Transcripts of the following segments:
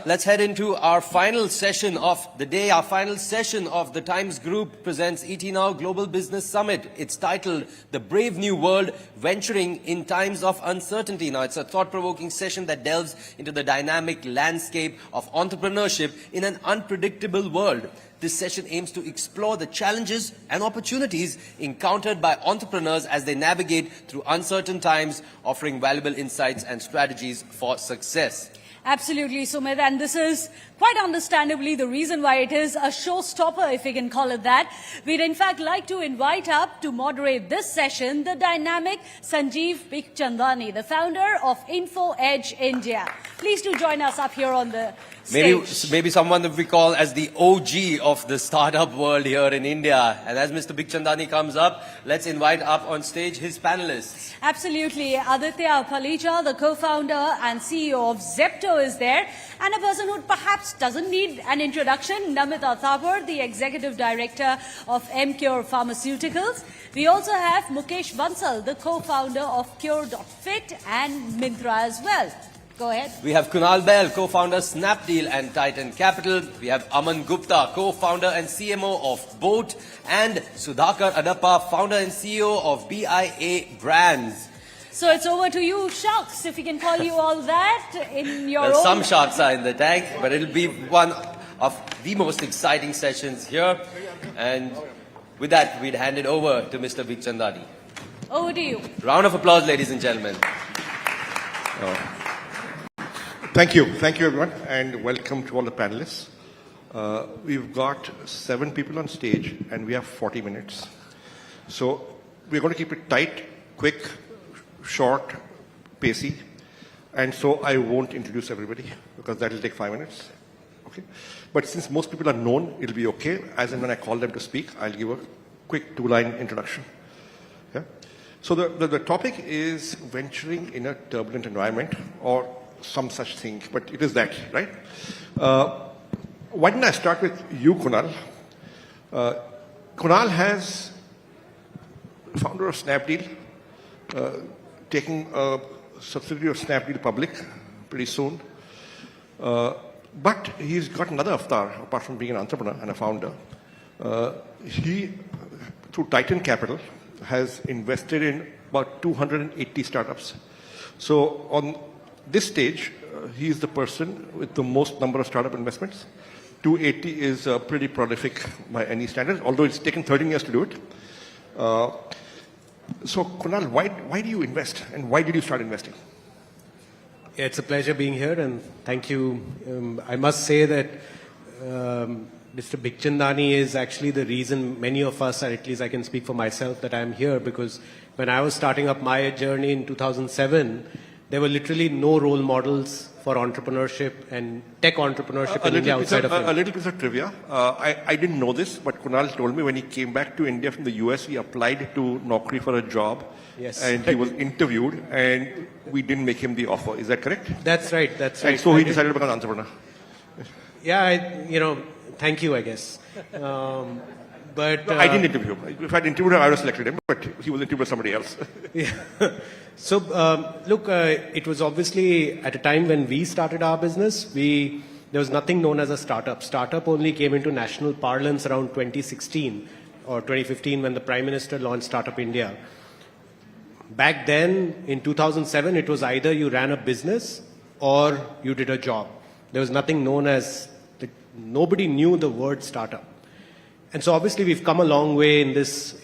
Let's head into our final session of the day, our final session of the Times Group presents ET Now Global Business Summit. It's titled The Brave New World, Venturing in Times of Uncertainty. Now, it's a thought-provoking session that delves into the dynamic landscape of entrepreneurship in an unpredictable world. This session aims to explore the challenges and opportunities encountered by entrepreneurs as they navigate through uncertain times, offering valuable insights and strategies for success. Absolutely, Sumit, and this is quite understandably the reason why it is a showstopper, if we can call it that. We'd in fact like to invite up to moderate this session the dynamic Sanjeev Bikhchandani, the founder of Info Edge India. Please do join us up here on the stage. Maybe someone that we call as the OG of the startup world here in India. And as Mr. Bikhchandani comes up, let's invite up on stage his panelists. Absolutely. Aditya Palicha, the co-founder and CEO of Zepto, is there. And a person who perhaps doesn't need an introduction, Namita, Thapar, the executive director of Emcure Pharmaceuticals. We also have Mukesh, Bansal, the co-founder of Cure.Fit and Myntra as well. Go ahead. We have Kunal Bahl, co-founder Snapdeal and Titan Capital. We have Aman Gupta, co-founder and CMO of Boat, and Sudhakar Adappa, founder and CEO of BIA Brands. So it's over to you, sharks, if we can call you all that in your Well, own... some sharks are in the tank, but it'll be one of the most exciting sessions here. And with that, we'd hand it over to Mr. Bikhchandani. Over to you. Round of applause, ladies and gentlemen. Thank you. Thank you, everyone, and welcome to all the panelists. We've got 7 people on stage, and we have 40 minutes. So we're going to keep it tight, quick, short, pacey, and so I won't introduce everybody, because that will take 5 minutes. Okay? But since most people are known, it'll be okay. As and when I call them to speak, I'll give a quick 2-line introduction. Yeah? So the topic is venturing in a turbulent environment, or some such thing, but it is that, right? Why didn't I start with you, Kunal? Kunal has, founder of Snapdeal, taking a subsidiary of Snapdeal public pretty soon. But he's got another avatar, apart from being an entrepreneur and a founder. He, through Titan Capital, has invested in about 280 startups. So on this stage, he is the person with the most number of startup investments. 280 is pretty prolific by any standard, although it's taken 13 years to do it. So, Kunal, why do you invest, and why did you start investing? Yeah, it's a pleasure being here, and thank you. I must say that Mr. Bikhchandani is actually the reason many of us, or at least I can speak for myself, that I'm here, because when I was starting up my journey in 2007, there were literally no role models for entrepreneurship and tech entrepreneurship in India outside of India. A little piece of trivia. I didn't know this, but Kunal told me when he came back to India from the US, he applied to Naukri for a job. Yes. And he was interviewed, and we didn't make him the offer. Is that correct? That's right. That's right. And so he decided to become an entrepreneur. Yeah, thank you, I guess. But no, I didn't interview him. If I'd interviewed him, I would have selected him, but he was interviewed by somebody else. Yeah. So, look, it was obviously at a time when we started our business, there was nothing known as a startup. Startup only came into national parlance around 2016 or 2015 when the Prime Minister launched Startup India. Back then, in 2007, it was either you ran a business or you did a job. There was nothing known as, nobody knew the word startup. And so obviously we've come a long way in this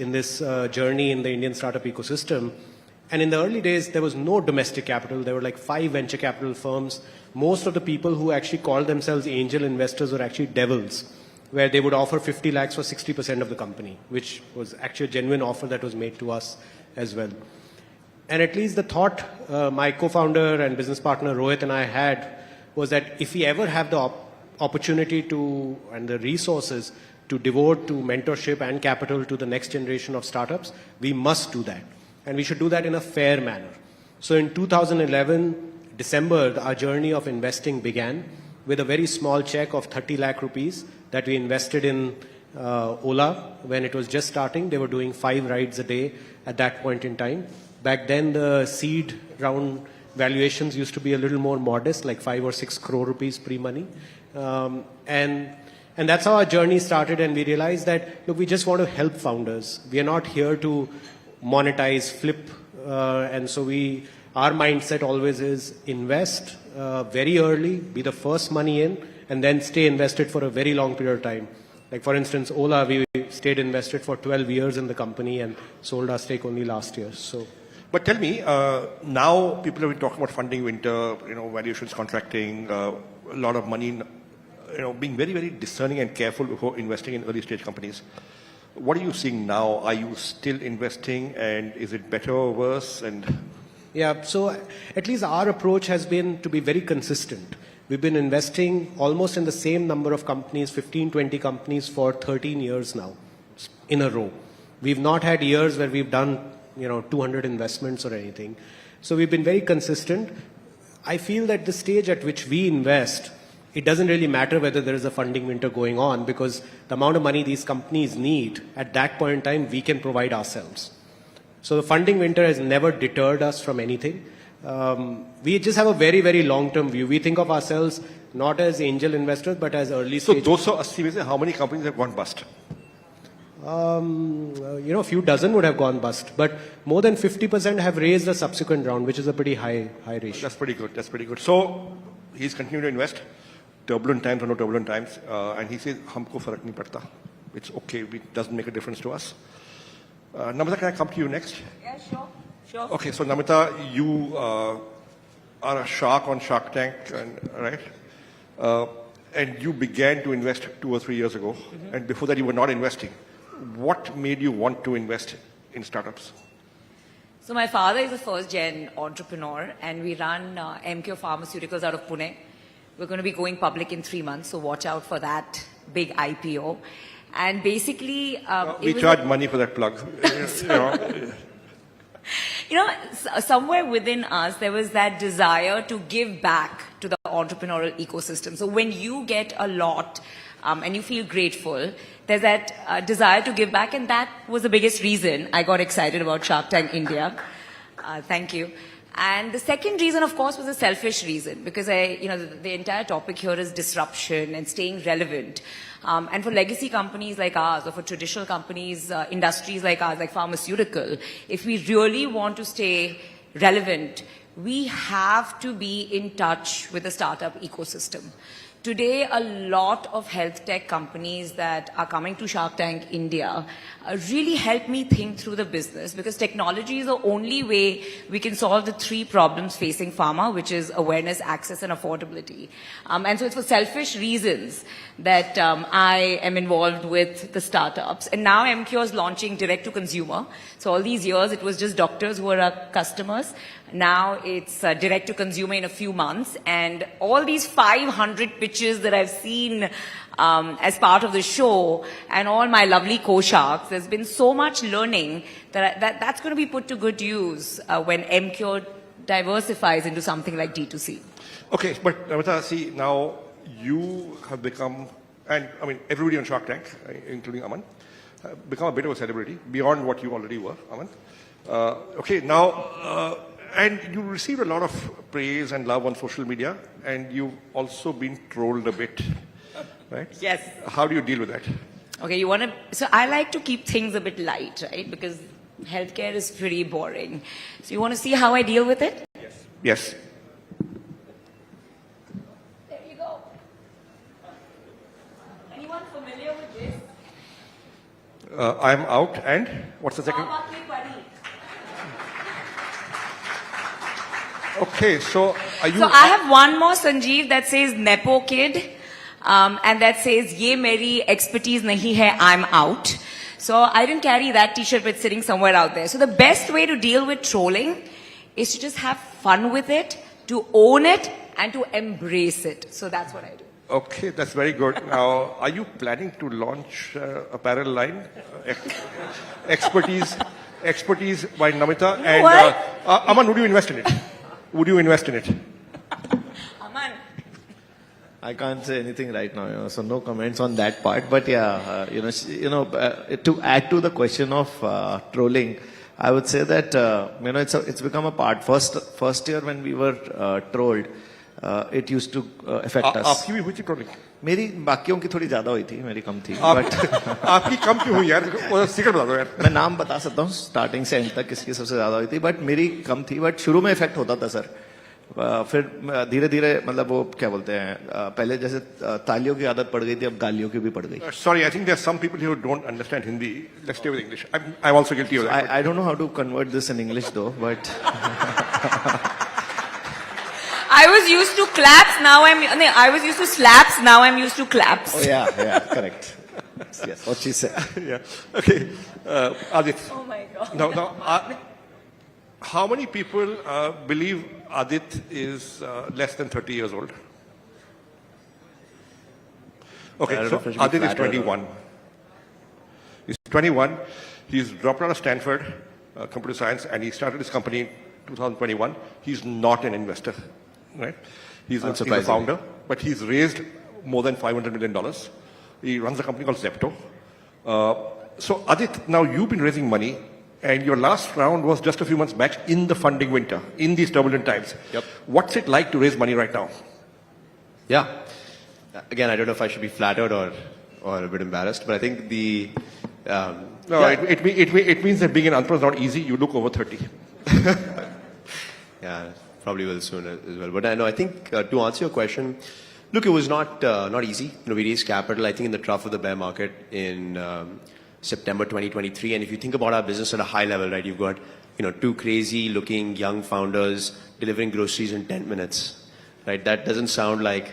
journey in the Indian startup ecosystem. And in the early days, there was no domestic capital. There were like 5 venture capital firms. Most of the people who actually called themselves angel investors were actually devils, where they would offer 50 lakhs for 60% of the company, which was actually a genuine offer that was made to us as well. And at least the thought my co-founder and business partner Rohit and I had was that if we ever have the opportunity to and the resources to devote to mentorship and capital to the next generation of startups, we must do that. And we should do that in a fair manner. So in 2011, December, our journey of investing began with a very small check of 30 lakh rupees that we invested in Ola when it was just starting. They were doing 5 rides a day at that point in time. Back then, the seed round valuations used to be a little more modest, like 5 or 6 crore rupees pre-money. And that's how our journey started, and we realized that, look, we just want to help founders. We are not here to monetize, flip, and so our mindset always is invest very early, be the first money in, and then stay invested for a very long period of time. Like for instance, Ola, we stayed invested for 12 years in the company and sold our stake only last year. So. But tell me, now people have been talking about funding winter, valuations contracting, a lot of money, being very, very discerning and careful before investing in early stage companies. What are you seeing now? Are you still investing, and is it better or worse? Yeah, so at least our approach has been to be very consistent. We've been investing almost in the same number of companies, 15, 20 companies for 13 years now in a row. We've not had years where we've done 200 investments or anything. So we've been very consistent. I feel that the stage at which we invest, it doesn't really matter whether there is a funding winter going on, because the amount of money these companies need at that point in time, we can provide ourselves. So the funding winter has never deterred us from anything. We just have a very, very long-term view. We think of ourselves not as angel investors, but as early stage. So 280 में से how many companies have gone bust? A few dozen would have gone bust, but more than 50% have raised a subsequent round, which is a pretty high ratio. That's pretty good. That's pretty good. So he's continuing to invest, turbulent times or no turbulent times, and he says, "हमको फर्क नहीं पड़ता. It's okay. It doesn't make a difference to us." Namita, can I come to you next? Yeah, sure. Okay, so Namita, you are a shark on Shark Tank, right? And you began to invest 2 or 3 years ago, and before that you were not investing. What made you want to invest in startups? So my father is a first-gen entrepreneur, and we run Emcure Pharmaceuticals out of Pune. We're going to be going public in 3 months, so watch out for that big IPO. And basically, we charge money for that plug. Somewhere within us, there was that desire to give back to the entrepreneurial ecosystem. So when you get a lot and you feel grateful, there's that desire to give back, and that was the biggest reason I got excited about Shark Tank India. Thank you. And the second reason, of course, was a selfish reason, because the entire topic here is disruption and staying relevant. And for legacy companies like ours, or for traditional companies, industries like ours, like pharmaceutical, if we really want to stay relevant, we have to be in touch with the startup ecosystem. Today, a lot of health tech companies that are coming to Shark Tank India really help me think through the business, because technology is the only way we can solve the 3 problems facing pharma, which is awareness, access, and affordability. And so it's for selfish reasons that I am involved with the startups. And now Emcure is launching direct to consumer. So all these years, it was just doctors who were our customers. Now it's direct to consumer in a few months, and all these 500 pitches that I've seen as part of the show, and all my lovely co-sharks, there's been so much learning that's going to be put to good use when Emcure diversifies into something like D2C. Okay, but Namita, see, now you have become, and I mean everybody on Shark Tank, including Aman, become a bit of a celebrity beyond what you already were, Aman. Okay, now. And you received a lot of praise and love on social media, and you've also been trolled a bit, right? Yes. How do you deal with that? Okay, so I like to keep things a bit light, right? Because healthcare is pretty boring. So you want to see how I deal with it? Yes. Yes. There you go. Anyone familiar with this? I'm out, and what's the second? Okay, so are you... So I have one more, Sanjeev, that says Nepo Kid, and that says Ye Meri expertise nahi hai, I'm out. So I didn't carry that t-shirt, but it's sitting somewhere out there. So the best way to deal with trolling is to just have fun with it, to own it, and to embrace it. So that's what I do. Okay, that's very good. Now, are you planning to launch apparel line? Expertise by Namita. And Aman, would you invest in it? Would you invest in it? Aman. I can't say anything right now, so no comments on that part. But yeah, to add to the question of trolling, I would say that, it's become a part. First year when we were trolled, it used to affect us. आपकी भी हुई थी trolling? मेरी बाकियों की थोड़ी ज्यादा हुई थी, मेरी कम थी. But आपकी कम क्यों हुई यार? वो सीक्रेट बता दो यार. मैं नाम बता सकता हूँ स्टार्टिंग से एंड तक किसकी सबसे ज्यादा हुई थी, बट मेरी कम थी. बट शुरू में इफेक्ट होता था सर. फिर धीरे धीरे मतलब वो क्या बोलते हैं, पहले जैसे तालियों की आदत पड़ गई थी, अब गालियों की भी पड़ गई. Sorry, I think there are some people who don't understand Hindi. Let's stay with English. I'm also guilty of that. I don't know how to convert this in English though, but I was used to claps, I was used to slaps, now I'm used to claps. oh yeah, correct. Yes, what she said. Yeah. Okay. Aadit. Oh my God. Now, how many people believe Aadit is less than 30 years old? Okay, so Aadit is 21. He's 21. He's dropped out of Stanford, computer science, and he started his company in 2021. He's not an investor, right? He's a founder, but he's raised more than $500 million. He runs a company called Zepto. So Aadit, now you've been raising money, and your last round was just a few months back in the funding winter, in these turbulent times. Yep. What's it like to raise money right now? Yeah. Again, I don't know if I should be flattered or a bit embarrassed, but I think the... It means that being an entrepreneur is not easy. You look over 30. Yeah, probably will soon as well. But I think to answer your question, look, it was not easy. We raised capital, I think, in the trough of the bear market in September 2023. And if you think about our business at a high level, right, you've got, two crazy-looking young founders delivering groceries in 10 minutes, right? That doesn't sound like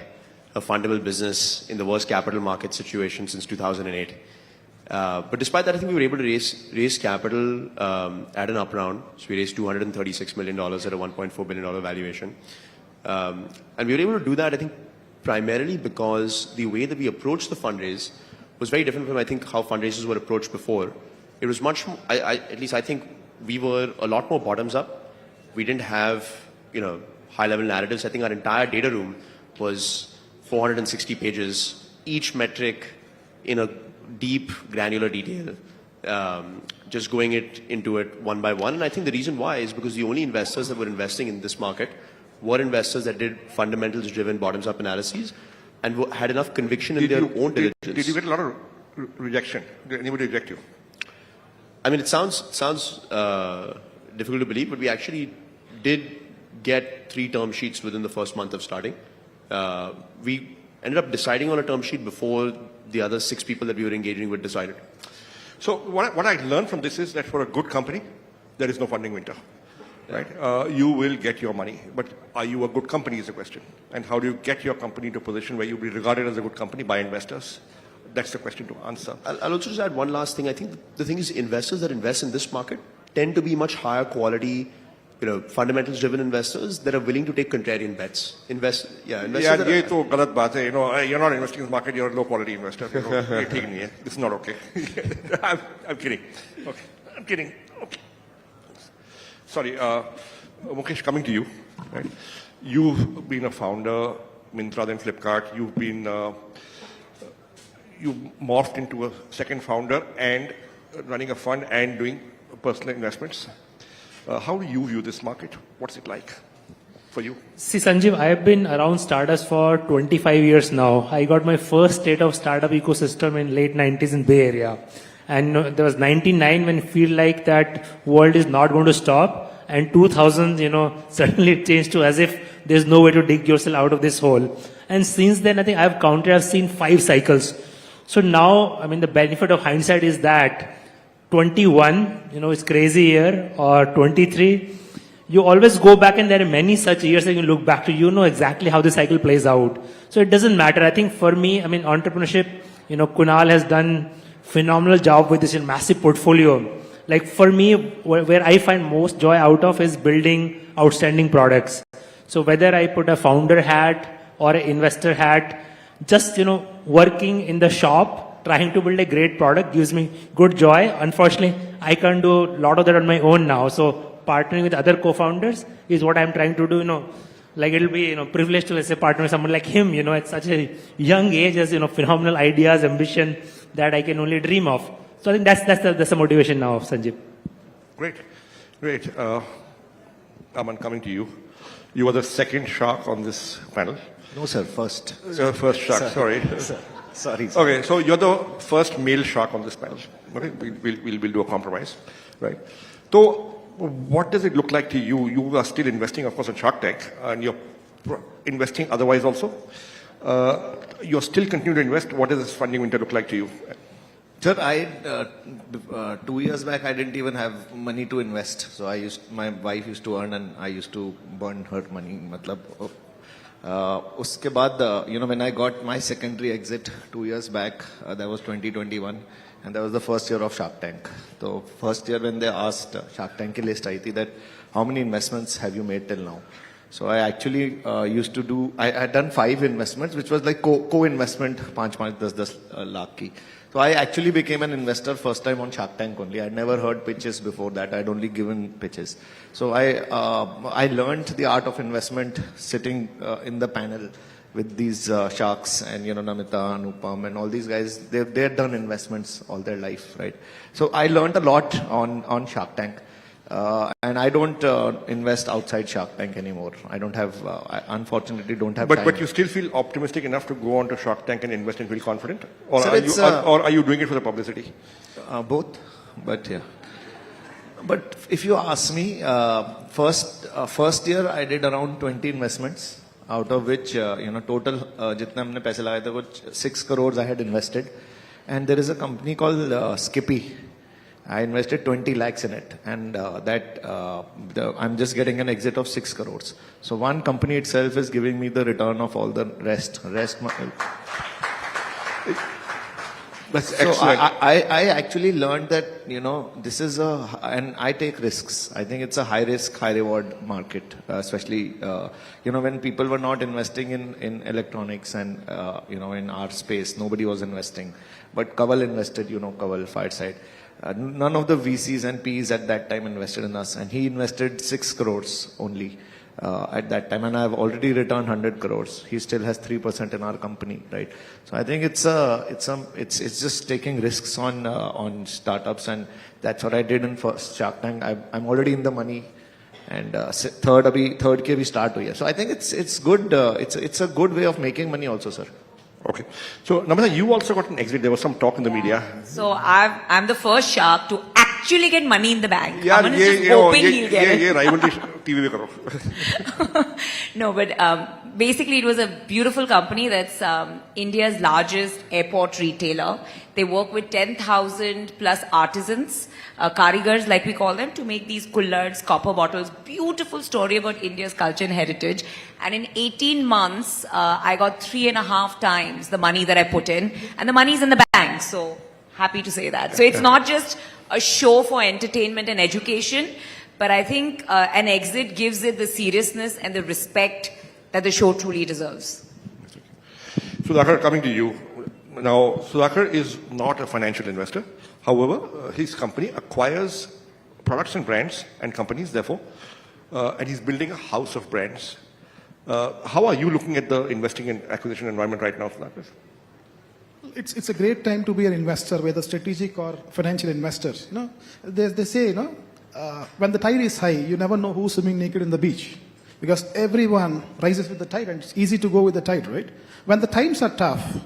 a fundable business in the worst capital market situation since 2008. But despite that, I think we were able to raise capital at an up round. So we raised $236 million at a $1.4 billion valuation. And we were able to do that, I think, primarily because the way that we approached the fundraise was very different from, I think, how fundraisers were approached before. It was much more, at least I think we were a lot more bottoms up. We didn't have, high-level narratives. I think our entire data room was 460 pages, each metric in a deep, granular detail, just going into it one by one. And I think the reason why is because the only investors that were investing in this market were investors that did fundamentals-driven bottoms-up analyses and had enough conviction in their own diligence. Did you get a lot of rejection? Did anybody reject you? I mean, it sounds difficult to believe, but we actually did get 3 term sheets within the first month of starting. We ended up deciding on a term sheet before the other 6 people that we were engaging with decided. So what I learned from this is that for a good company, there is no funding winter, right? You will get your money, but are you a good company is the question. And how do you get your company to a position where you'll be regarded as a good company by investors? That's the question to answer. I'll also just add one last thing. I think the thing is investors that invest in this market tend to be much higher quality, fundamentals-driven investors that are willing to take contrarian bets. Investors ये तो गलत बात है. You're not investing in this market. You're a low-quality investor. ये ठीक नहीं है. This is not okay. I'm kidding. Okay, I'm kidding. Okay. Sorry, Mukesh, coming to you. Right? You've been a founder, Myntra, then Flipkart. You've morphed into a second founder and running a fund and doing personal investments. How do you view this market? What's it like for you? See, Sanjeev, I have been around startups for 25 years now. I got my first state of startup ecosystem in late 90s in Bay Area. And there was 99 when it feel like that world is not going to stop. And 2000, suddenly it changed to as if there's no way to dig yourself out of this hole. And since then, I think I've seen 5 cycles. So now, the benefit of hindsight is that 21, it's crazy year, or 23, you always go back and there are many such years that you look back to, exactly how the cycle plays out. So it doesn't matter. I think for me, entrepreneurship, Kunal has done phenomenal job with this massive portfolio. Like for me, where I find most joy out of is building outstanding products. So whether I put a founder hat or an investor hat, just, working in the shop, trying to build a great product gives me good joy. Unfortunately, I can't do a lot of that on my own now. So partnering with other co-founders is what I'm trying to do, like it'll be, privileged to, let's say, partner with someone like him, at such a young age, has, phenomenal ideas, ambition that I can only dream of. So I think that's the motivation now, Sanjeev. Great. Great. Aman, coming to you. You are the second shark on this panel. No, sir, first. First shark, Sir. sorry. Sorry, sir. Okay, so you're the first male shark on this panel. Okay, we'll do a compromise, right? So, what does it look like to you? You are still investing, of course, in Shark Tank, and you're investing otherwise also. You're still continuing to invest. What does this funding winter look like to you? Sir, 2 years back, I didn't even have money to invest. So my wife used to earn and I used to burn her money. Matlab, uske baad, when I got my secondary exit 2 years back, that was 2021. And that was the first year of Shark Tank. So first year when they asked Shark Tank ki list aayi thi that how many investments have you made till now? So I actually used to do, I had done 5 investments, which was like co-investment, 5, 10 lakh ki. So I actually became an investor first time on Shark Tank only. I'd never heard pitches before that. I'd only given pitches. So I learned the art of investment sitting in the panel with these sharks and, Namita, Anupam and all these guys. They've done investments all their life, right? So I learned a lot on Shark Tank. And I don't invest outside Shark Tank anymore. I don't have, I unfortunately don't have time. But you still feel optimistic enough to go on to Shark Tank and invest and feel confident? Or, Sir, or are you doing it for the publicity? Both, but yeah. But if you ask me, first year I did around 20 investments, out of which, total, jitna humne paise lagaye the, 6 crores I had invested. And there is a company called Skippy. I invested 20 lakhs in it, and I'm just getting an exit of 6 crores. So one company itself is giving me the return of all the rest. That's So excellent. I actually learned that, this is and I take risks. I think it's a high risk, high reward market, especially, when people were not investing in electronics and, in our space, nobody was investing. But Kaval invested, Kaval Fireside. None of the VCs and Ps at that time invested in us, and he invested 6 crores only at that time, and I've already returned 100 crores. He still has 3% in our company, right? So I think it's just taking risks on startups, and that's what I did in first Shark Tank. I'm already in the money, and third ke bhi start hui hai. So I think it's good. It's a good way of making money also, sir. Okay. So, Namita, you also got an exit. There was some talk in the media. So I'm the first shark to actually get money in the bank. Aman is just hoping he'll get it. rivalry TV mein karo. No, but basically it was a beautiful company that's India's largest airport retailer. They work with 10,000 plus artisans, karigars like we call them, to make these kullards, copper bottles. Beautiful story about India's culture and heritage. And in 18 months, I got 3.5 times the money that I put in. And the money's in the bank, so happy to say that. So it's not just a show for entertainment and education, but I think an exit gives it the seriousness and the respect that the show truly deserves. Sudhakar, coming to you. Now, Sudhakar is not a financial investor. However, his company acquires products and brands and companies, therefore, and he's building a house of brands. How are you looking at the investing and acquisition environment right now, Sudhakar? It's a great time to be an investor, whether strategic or financial investors. They say, when the tide is high, you never know who's swimming naked in the beach, because everyone rises with the tide, and it's easy to go with the tide, right? When the times are tough,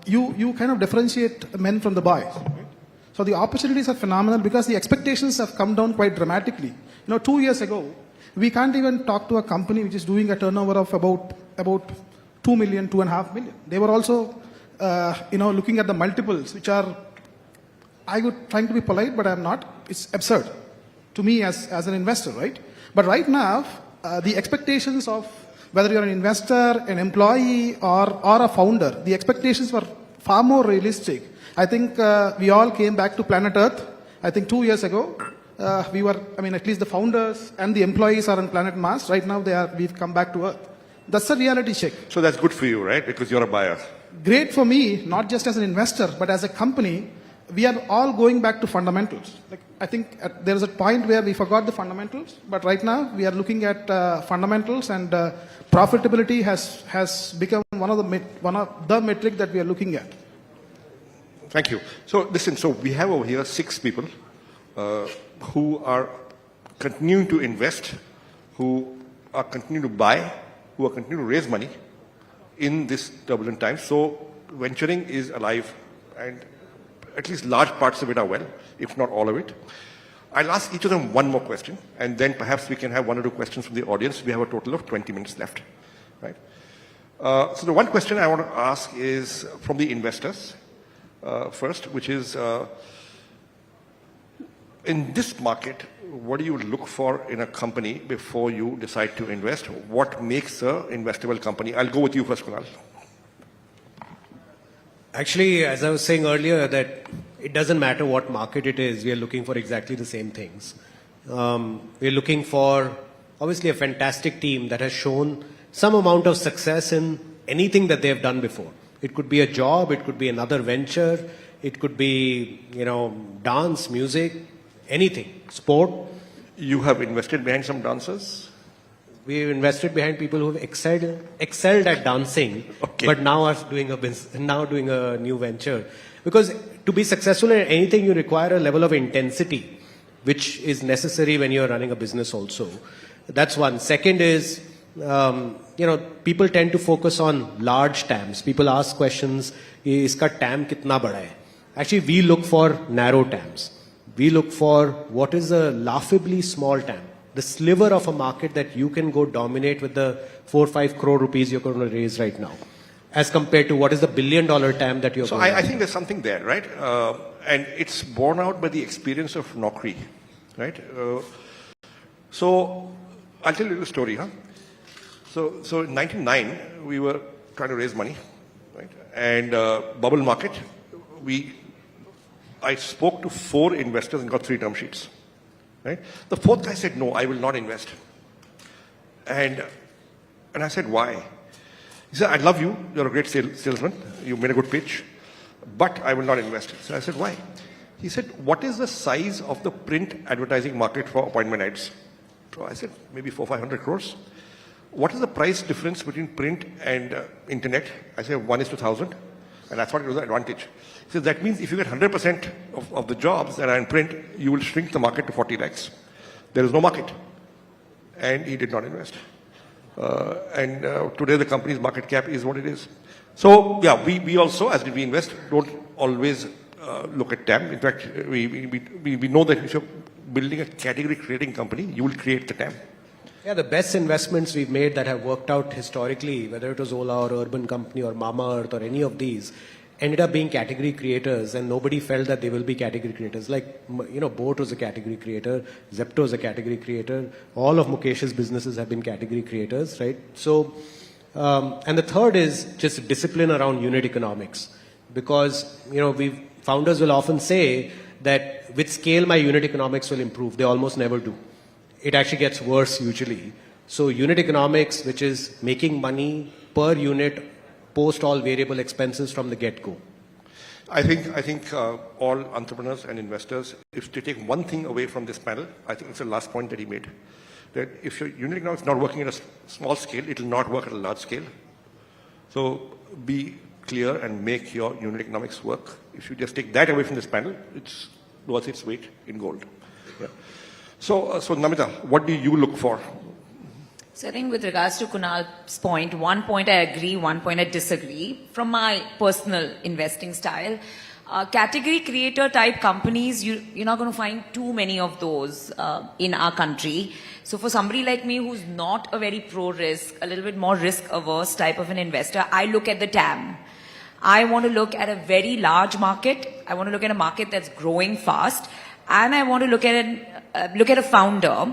you kind of differentiate men from the boys. Right? So the opportunities are phenomenal because the expectations have come down quite dramatically. 2 years ago, we can't even talk to a company which is doing a turnover of about 2 million, 2.5 million. They were also, looking at the multiples, which are, trying to be polite, but I'm not. It's absurd to me as an investor, right? But right now, the expectations of whether you're an investor, an employee, or a founder, the expectations were far more realistic. I think we all came back to planet Earth. I think 2 years ago, at least the founders and the employees are on planet Mars. Right now, we've come back to Earth. That's a reality check. So that's good for you, right? Because you're a buyer. Great for me, not just as an investor, but as a company. We are all going back to fundamentals. I think there is a point where we forgot the fundamentals, but right now we are looking at fundamentals, and profitability has become one of the metric that we are looking at. Thank you. So listen, we have over here 6 people. who are continuing to invest, who are continuing to buy, who are continuing to raise money in this turbulent time. So venturing is alive, and at least large parts of it are well, if not all of it. I'll ask each of them one more question, and then perhaps we can have one or two questions from the audience. We have a total of 20 minutes left. Right? So the one question I want to ask is from the investors first, which is, in this market, what do you look for in a company before you decide to invest? What makes an investable company? I'll go with you first, Kunal. Actually, as I was saying earlier, that it doesn't matter what market it is, we are looking for exactly the same things. We're looking for, obviously, a fantastic team that has shown some amount of success in anything that they've done before. It could be a job, it could be another venture, it could be, dance, music, anything, sport. You have invested behind some dancers? We've invested behind people who have excelled at dancing, but now are doing a new venture. Because to be successful in anything, you require a level of intensity, which is necessary when you're running a business also. That's one. Second is, people tend to focus on large TAMs. People ask questions, iska TAM kitna bada hai? Actually, we look for narrow TAMs. We look for what is a laughably small TAM. The sliver of a market that you can go dominate with the 4 or 5 crore rupees you're going to raise right now, as compared to what is the $1 billion TAM that you're going to. So I think there's something there, right? And it's borne out by the experience of Naukri, right? So I'll tell you a story, huh? So in 1999, we were trying to raise money, right? And bubble market, I spoke to 4 investors and got 3 term sheets. Right? The 4th guy said, no, I will not invest. And I said, why? He said, I love you. You're a great salesman. You made a good pitch. But I will not invest. So I said, why? He said, what is the size of the print advertising market for appointment ads? So I said, maybe 400-500 crores. What is the price difference between print and internet? I said, 1:1,000. And I thought it was an advantage. He said, that means if you get 100% of the jobs that are in print, you will shrink the market to 40 lakhs. There is no market. And he did not invest. Today the company's market cap is what it is. So, yeah, we also, as we invest, don't always look at TAM. In fact, we know that if you're building a category-creating company, you will create the TAM. Yeah, the best investments we've made that have worked out historically, whether it was Ola or Urban Company or Mamaearth or any of these, ended up being category creators, and nobody felt that they will be category creators. Like, Boat was a category creator, Zepto is a category creator, all of Mukesh's businesses have been category creators, right? So, and the third is just discipline around unit economics. Because, founders will often say that with scale, my unit economics will improve. They almost never do. It actually gets worse usually. So unit economics, which is making money per unit, post all variable expenses from the get-go. I think all entrepreneurs and investors, if they take one thing away from this panel, I think it's the last point that he made. That if your unit economics is not working at a small scale, it will not work at a large scale. So be clear and make your unit economics work. If you just take that away from this panel, it's worth its weight in gold. Yeah. So Namita, what do you look for? So I think with regards to Kunal's point, one point I agree, one point I disagree. From my personal investing style, category creator type companies, you're not going to find too many of those in our country. So for somebody like me who's not a very pro-risk, a little bit more risk-averse type of an investor, I look at the TAM. I want to look at a very large market. I want to look at a market that's growing fast. And I want to look at a founder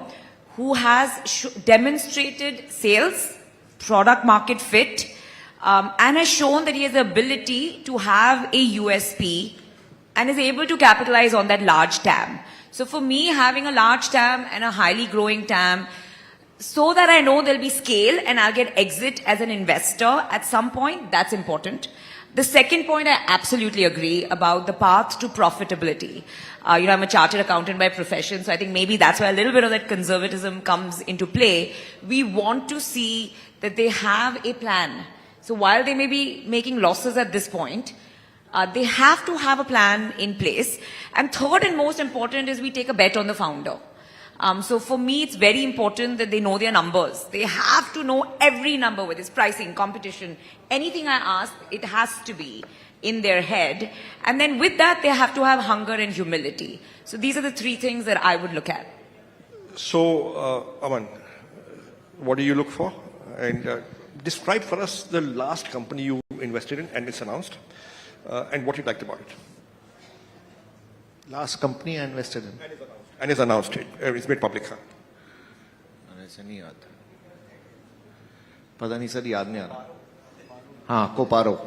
who has demonstrated sales, product market fit, and has shown that he has the ability to have a USP and is able to capitalize on that large TAM. So for me, having a large TAM and a highly growing TAM, so that I know there'll be scale and I'll get exit as an investor at some point, that's important. The second point, I absolutely agree about the path to profitability. I'm a chartered accountant by profession, so I think maybe that's where a little bit of that conservatism comes into play. We want to see that they have a plan. So while they may be making losses at this point, They have to have a plan in place. And third and most important is we take a bet on the founder. So for me, it's very important that they know their numbers. They have to know every number, whether it's pricing, competition, anything I ask, it has to be in their head. And then with that, they have to have hunger and humility. So these are the three things that I would look at. So, Aman, what do you look for? And describe for us the last company you invested in and it's announced, and what you liked about it. Last company I invested in. And it's announced. It's made public. Huh? ऐसे नहीं याद पता नहीं sir याद नहीं आ रहा हाँ Coparo,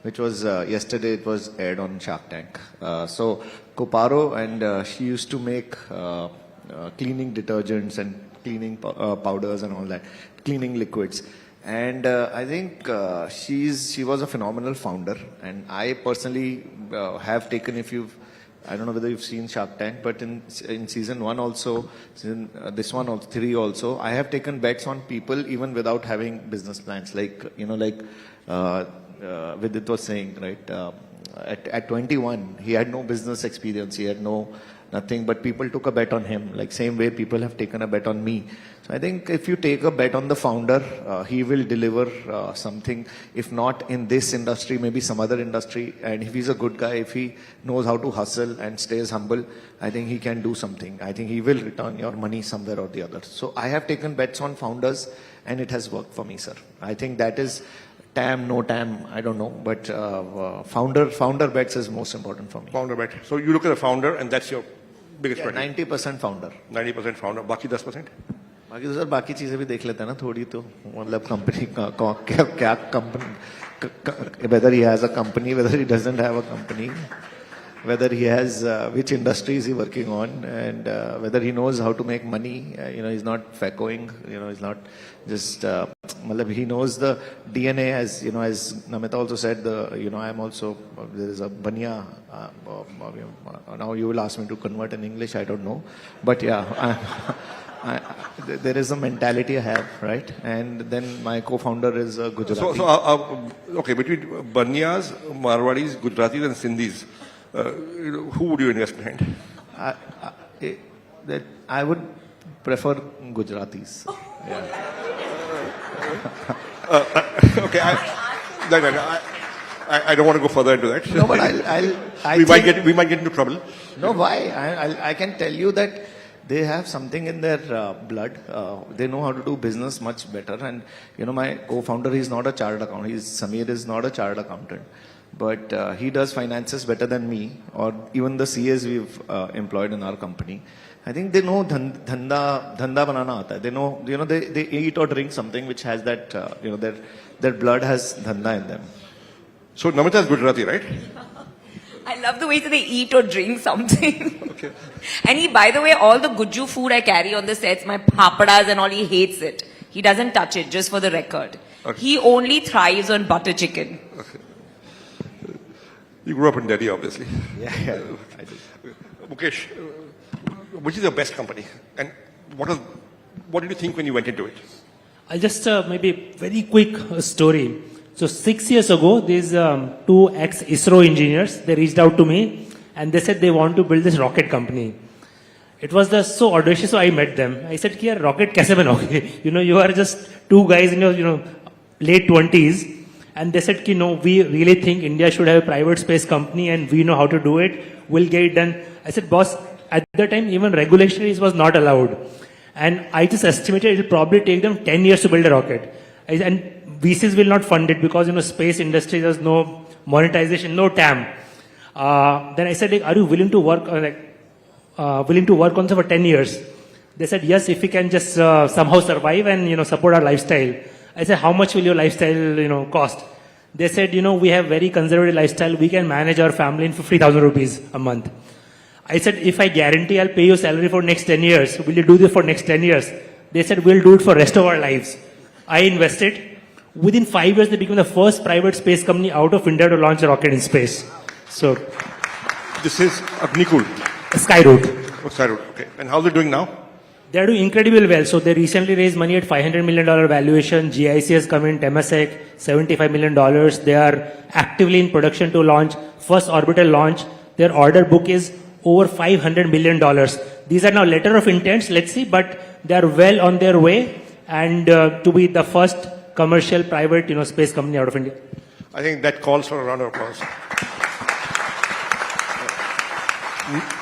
which was yesterday it was aired on Shark Tank. So Coparo, and she used to make cleaning detergents and cleaning powders and all that, cleaning liquids. And I think she was a phenomenal founder, and I personally have taken, I don't know whether you've seen Shark Tank, but in season 1 also, this one also, 3 also, I have taken bets on people even without having business plans. Like, Vidit was saying, right, at 21, he had no business experience, he had nothing, but people took a bet on him, like same way people have taken a bet on me. So I think if you take a bet on the founder, he will deliver something, if not in this industry, maybe some other industry. And if he's a good guy, if he knows how to hustle and stays humble, I think he can do something. I think he will return your money somewhere or the other. So I have taken bets on founders, and it has worked for me, sir. I think that is TAM, no TAM, I don't know, but founder bets is most important for me. Founder bet. So you look at the founder, and that's your biggest bet. 90% founder. 90% founder. बाकी 10%? बाकी तो sir बाकी चीजें भी देख लेते हैं ना थोड़ी तो मतलब कंपनी क्या company whether he has a company, whether he doesn't have a company, whether he has which industry is he working on, and whether he knows how to make money. He's not factoing, he's not just he knows the DNA, as as Namita also said, I am also, there is a banya, now you will ask me to convert in English, I don't know, but yeah, there is a mentality I have, right? And then my co-founder is Gujarati. Okay, between Banyas, Marwadis, Gujaratis and Sindhis, who would you invest behind? I would prefer Gujaratis. Yeah. Okay, I don't want to go further into that. No, but we might get into trouble. No, why? I can tell you that they have something in their blood. They know how to do business much better. And my co-founder, he's not a chartered accountant. Samir is not a chartered accountant, but he does finances better than me, or even the CAs we've employed in our company. I think they know dhanda banana aata hai. They know, they eat or drink something which has that, their blood has dhanda in them. So Namita is Gujarati, right? I love the way that they eat or drink something. Okay. And by the way, all the Guju food I carry on the sets, my papadas and all, he hates it. He doesn't touch it, just for the record. Okay. He only thrives on butter chicken. Okay. You grew up in Delhi, obviously. Yeah, I do. Mukesh, which is your best company? And what did you think when you went into it? I'll just maybe very quick story. So 6 years ago, these 2 ex-ISRO engineers, they reached out to me and they said they want to build this rocket company. It was so audacious, so I met them. I said, "Kya rocket kaise banoge?" You are just 2 guys in your late 20s. And they said, no, we really think India should have a private space company and we know how to do it. We'll get it done. I said, boss, at that time, even regulation was not allowed. And I just estimated it will probably take them 10 years to build a rocket. And VCs will not fund it because, space industry, there's no monetization, no TAM. Then I said, are you willing to work on it for 10 years? They said, yes, if we can just somehow survive and, support our lifestyle. I said, how much will your lifestyle, cost? They said, we have very conservative lifestyle. We can manage our family in 50,000 rupees a month. I said, if I guarantee I'll pay you salary for next 10 years, will you do this for next 10 years? They said, we'll do it for rest of our lives. I invested. Within 5 years, they became the first private space company out of India to launch a rocket in space. So, this is Agnikul. Skyroot. Oh, Skyroot. Okay. And how's it doing now? They're doing incredibly well. So they recently raised money at $500 million valuation. GIC has come in, Temasek, $75 million. They are actively in production to launch. First orbital launch. Their order book is over $500 million. These are now letter of intents, let's see, but they are well on their way and to be the first commercial private space company out of India. I think that calls for a round of applause.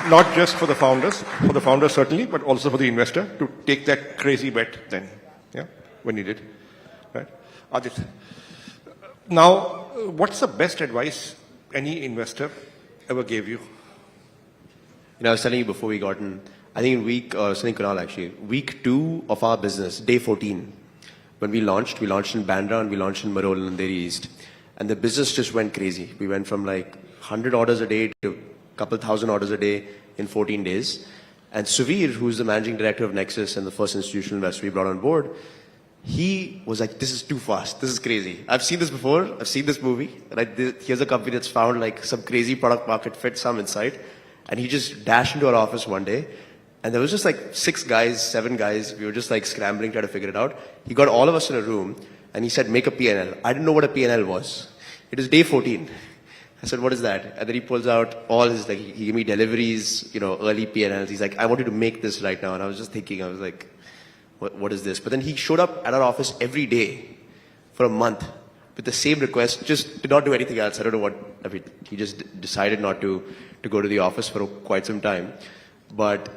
Not just for the founders certainly, but also for the investor to take that crazy bet then, yeah, when he did, right? Aadit, now, what's the best advice any investor ever gave you? I was telling you before we got in, I think in Kunal actually, week 2 of our business, day 14, when we launched in Bandra and we launched in Marol and Dairy East. And the business just went crazy. We went from like 100 orders a day to a couple thousand orders a day in 14 days. And Suvir, who's the managing director of Nexus and the first institutional investor we brought on board, he was like, this is too fast. This is crazy. I've seen this before. I've seen this movie. Right? Here's a company that's found like some crazy product market fit, some insight. And he just dashed into our office one day. And there was just like 6 guys, 7 guys. We were just like scrambling, trying to figure it out. He got all of us in a room and he said, make a P&L. I didn't know what a P&L was. It was day 14. I said, what is that? And then he pulls out all his, like, he gave me deliveries, early P&Ls. He's like, I want you to make this right now. And I was just thinking, I was like, what is this? But then he showed up at our office every day for a month with the same request, just did not do anything else. I don't know he just decided not to go to the office for quite some time. But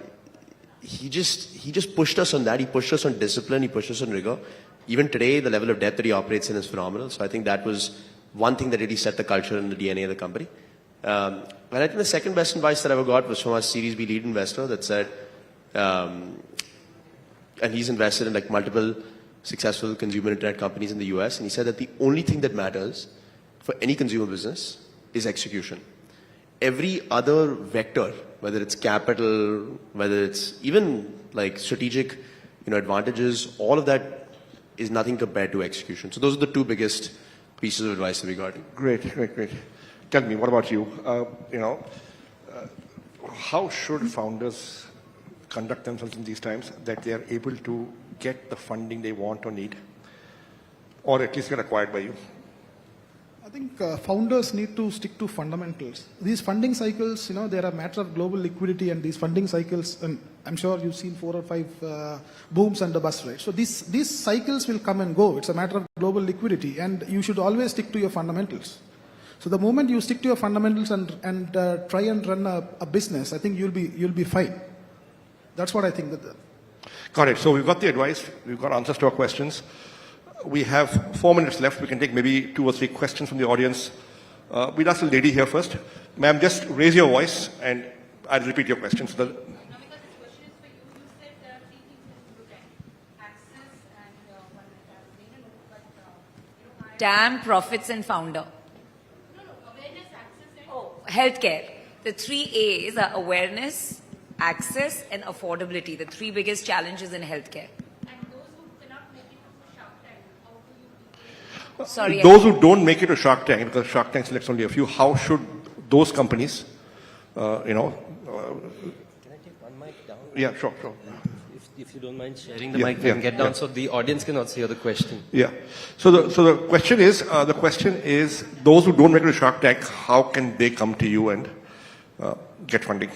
he just pushed us on that. He pushed us on discipline. He pushed us on rigor. Even today, the level of depth that he operates in is phenomenal. So I think that was one thing that really set the culture and the DNA of the company. And I think the second best advice that I ever got was from our Series B lead investor that said, and he's invested in like multiple successful consumer internet companies in the US. And he said that the only thing that matters for any consumer business is execution. Every other vector, whether it's capital, whether it's even like strategic, advantages, all of that is nothing compared to execution. So those are the 2 biggest pieces of advice that we got. Great. Tell me, what about you? How should founders conduct themselves in these times that they are able to get the funding they want or need, or at least get acquired by you? I think founders need to stick to fundamentals. These funding cycles, they're a matter of global liquidity, and these funding cycles, and I'm sure you've seen 4 or 5 booms and a bust, right? So these cycles will come and go. It's a matter of global liquidity, and you should always stick to your fundamentals. So the moment you stick to your fundamentals and try and run a business, I think you'll be fine. That's what I think. Got it. So we've got the advice. We've got answers to our questions. We have 4 minutes left. We can take maybe 2 or 3 questions from the audience. We'll ask the lady here first. Ma'am, just raise your voice and I'll repeat your question. So Namita, this question is for you. You said there are 3 things that you look at: access and TAM, profits, and founder. awareness, access, and Healthcare. The 3 A's are awareness, access, and affordability. The 3 biggest challenges in healthcare. Sorry. those who don't make it to Shark Tank, because Shark Tank selects only a few, how should those companies, Can I take one mic down? Yeah, sure. If you don't mind sharing the mic, we can get down so the audience can also hear the question. Yeah. So the question is, those who don't make it to Shark Tank, how can they come to you and get funding?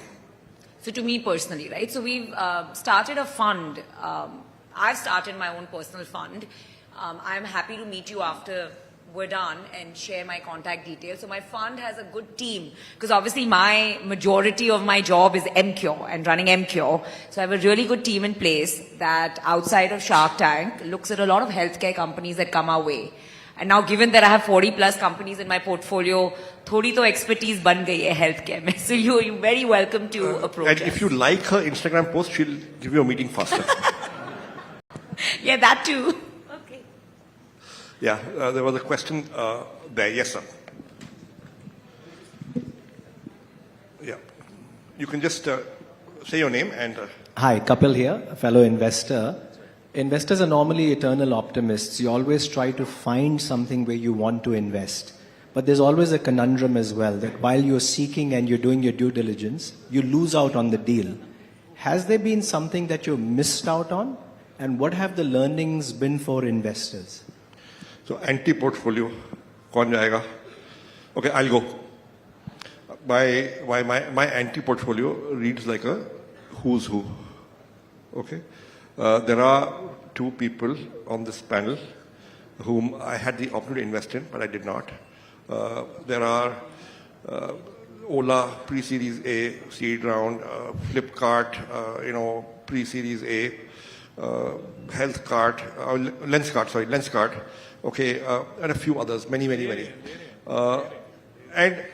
So to me personally, right? So we've started a fund. I've started my own personal fund. I'm happy to meet you after we're done and share my contact details. So my fund has a good team, because obviously my majority of my job is Emcure and running Emcure. So I have a really good team in place that outside of Shark Tank looks at a lot of healthcare companies that come our way. And now given that I have 40 plus companies in my portfolio, thodi to expertise ban gayi hai healthcare mein. So you're very welcome to approach And us. if you like her Instagram post, she'll give you a meeting faster. Yeah, that too. Yeah, there was a question there. Yes, sir. Yeah. You can just say your name and... Hi, Kapil here, a fellow investor. Investors are normally eternal optimists. You always try to find something where you want to invest. But there's always a conundrum as well, that while you're seeking and you're doing your due diligence, you lose out on the deal. Has there been something that you missed out on? And what have the learnings been for investors? So anti-portfolio, kaun jayega? Okay, I'll go. My anti-portfolio reads like a who's who. Okay, there are two people on this panel whom I had the opportunity to invest in, but I did not. There are Ola pre-series A seed round, Flipkart, pre-series A, Lenskart, okay, and a few others, many. And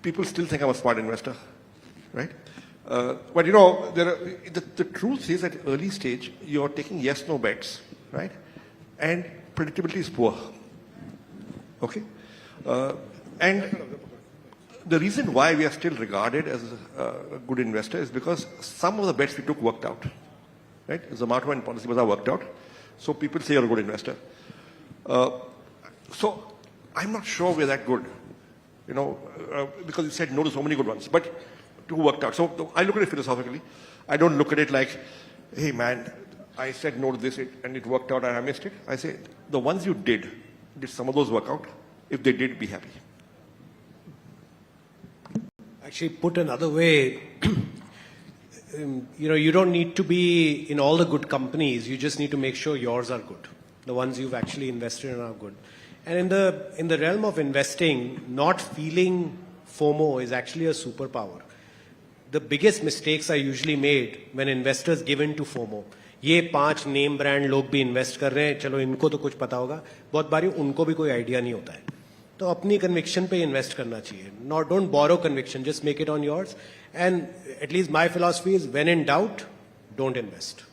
people still think I'm a smart investor, right? But the truth is at early stage, you're taking yes/no bets, right? And predictability is poor. Okay? And the reason why we are still regarded as a good investor is because some of the bets we took worked out. Right? Zomato and Policybazaar worked out. So people say you're a good investor. So I'm not sure we're that good, because you said no to so many good ones. But two worked out. So I look at it philosophically. I don't look at it like, hey man, I said no to this and it worked out and I missed it. I say, the ones you did some of those work out? If they did, be happy. Actually, put another way, you don't need to be in all the good companies. You just need to make sure yours are good. The ones you've actually invested in are good. And in the realm of investing, not feeling FOMO is actually a superpower. The biggest mistakes are usually made when investors give in to FOMO. ये 5 name brand लोग भी invest कर रहे हैं, चलो इनको तो कुछ पता होगा. बहुत बारी उनको भी कोई आइडिया नहीं होता है. तो अपनी कन्विक्शन पे इन्वेस्ट करना चाहिए. Not don't borrow conviction, just make it on yours. And at least my philosophy is, when in doubt, don't invest.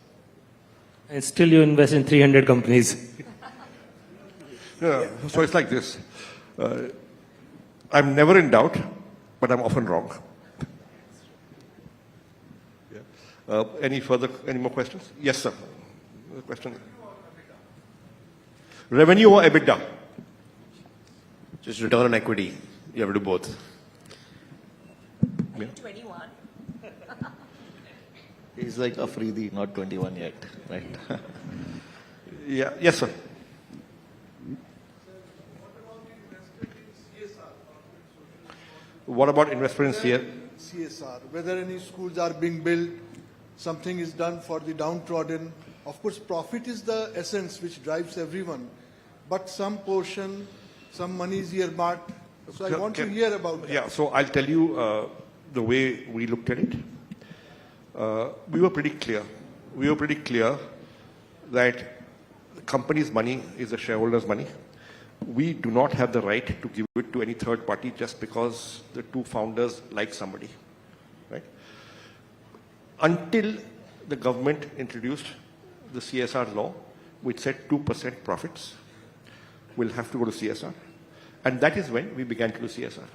And still you invest in 300 companies. Yeah. So it's like this. I'm never in doubt, but I'm often wrong. Any more questions? Yes, sir. Question. Revenue or EBITDA? Just return on equity. You have to do both. Yeah. 21. He's like a freebie, not 21 yet, right? Yeah. Yes, sir. What about investment in CSR? Whether any schools are being built, something is done for the downtrodden. Of course, profit is the essence which drives everyone. But some portion, some money is earmarked. So I want to hear about that. Yeah, so I'll tell you the way we looked at it. We were pretty clear. We were pretty clear that the company's money is the shareholders' money. We do not have the right to give it to any third party just because the two founders like somebody, right? Until the government introduced the CSR law, which said 2% profits will have to go to CSR. And that is when we began to do CSR.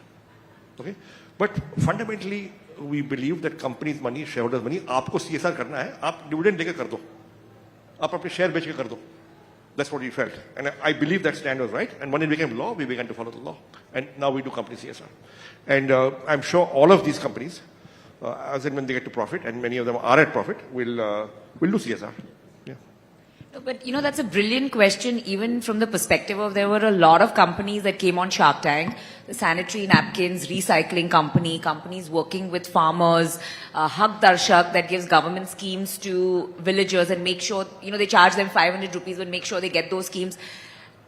Okay? But fundamentally, we believe that company's money, shareholders' money, आपको CSR करना है, आप dividend देके कर दो, आप अपने share बेच के कर दो. That's what we felt. And I believe that stand was right. And when it became law, we began to follow the law. And now we do company CSR. And I'm sure all of these companies, as and when they get to profit, and many of them are at profit, will do CSR. Yeah. But that's a brilliant question, even from the perspective of there were a lot of companies that came on Shark Tank, the sanitary napkins, recycling companies working with farmers, Haq Darshak that gives government schemes to villagers and make sure, they charge them 500 rupees and make sure they get those schemes.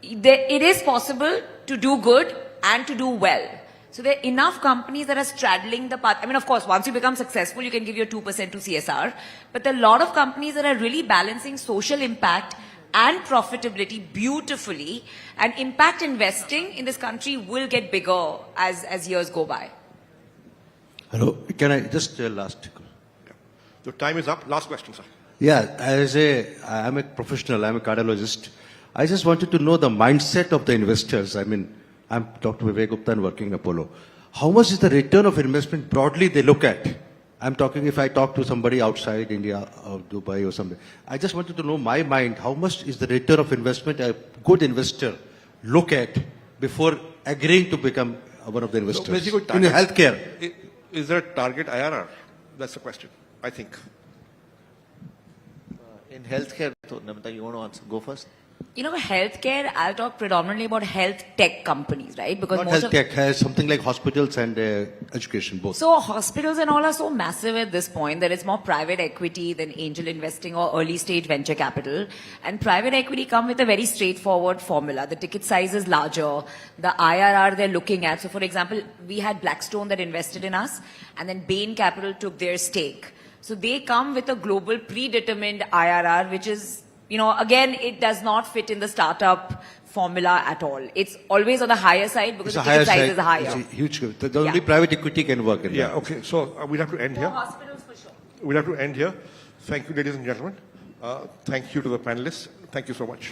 It is possible to do good and to do well. So there are enough companies that are straddling the path. I mean, of course, once you become successful, you can give your 2% to CSR. But there are a lot of companies that are really balancing social impact and profitability beautifully. And impact investing in this country will get bigger as years go by. Hello, can I just last? Yeah. The time is up. Last question, sir. Yeah, I'm a professional, I'm a cardiologist. I just wanted to know the mindset of the investors. I mean, I'm Dr. Vivek Gupta and working in Apollo. How much is the return of investment broadly they look at? I'm talking if I talk to somebody outside India or Dubai or something. I just wanted to know my mind, how much is the return of investment a good investor look at before agreeing to become one of the investors? So in healthcare. Is there a target IRR? That's the question. I think. In healthcare, so, Namita, you want to answer? Go first. You know, healthcare, I'll talk predominantly about health tech companies, right? Because Not most health of, tech, has something like hospitals and education both. So hospitals and all are so massive at this point that it's more private equity than angel investing or early stage venture capital. And private equity come with a very straightforward formula. The ticket size is larger. The IRR they're looking at. So for example, we had Blackstone that invested in us, and then Bain Capital took their stake. So they come with a global predetermined IRR, which is, you know, again, it does not fit in the startup formula at all. It's always on the higher side because the ticket size is higher. It's a huge. The only private equity can work in that. Yeah, okay. So we'll have to end here. Hospitals for sure. We'll have to end here. Thank you, ladies and gentlemen. Thank you to the panelists. Thank you so much.